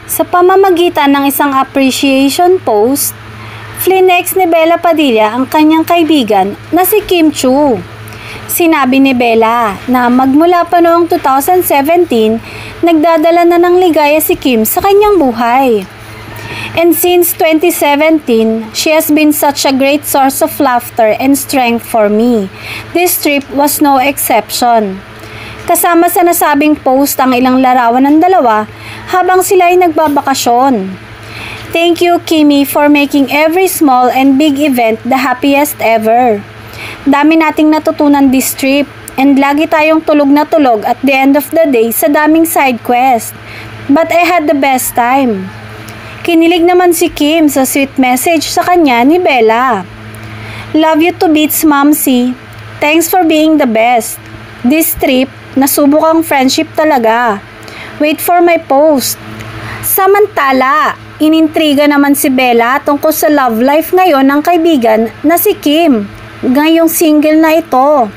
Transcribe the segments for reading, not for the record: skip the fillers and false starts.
Sa pamamagitan ng isang appreciation post, flinex ni Bella Padilla ang kanyang kaibigan na si Kim Chiu. Sinabi ni Bella na magmula pa noong 2017, nagdadala na ng ligaya si Kim sa kanyang buhay. And since 2017, she has been such a great source of laughter and strength for me. This trip was no exception. Kasama sa nasabing post ang ilang larawan ng dalawa habang sila ay nagbabakasyon. Thank you, Kimmy, for making every small and big event the happiest ever. Dami nating natutunan this trip and lagi tayong tulog na tulog at the end of the day sa daming side quest. But I had the best time. Kinilig naman si Kim sa sweet message sa kanya ni Bella. Love you to bits, Momsy. Thanks for being the best. This trip, nasubok ang friendship talaga. Wait for my post. Samantala, inintriga naman si Bella tungkol sa love life ngayon ng kaibigan na si Kim. Ngayong single na ito.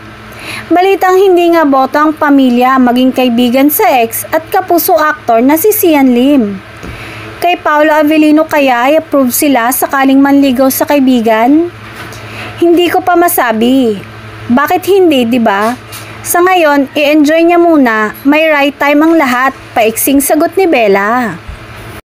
Balitang hindi nga boto ang pamilya maging kaibigan sa ex at kapuso aktor na si Sian Lim. Kay Paolo Avellino kaya ay approve sila sakaling manligaw sa kaibigan? Hindi ko pa masabi. Bakit hindi, di ba? Sa ngayon, i-enjoy niya muna, may right time ang lahat, paiksing sagot ni Bella.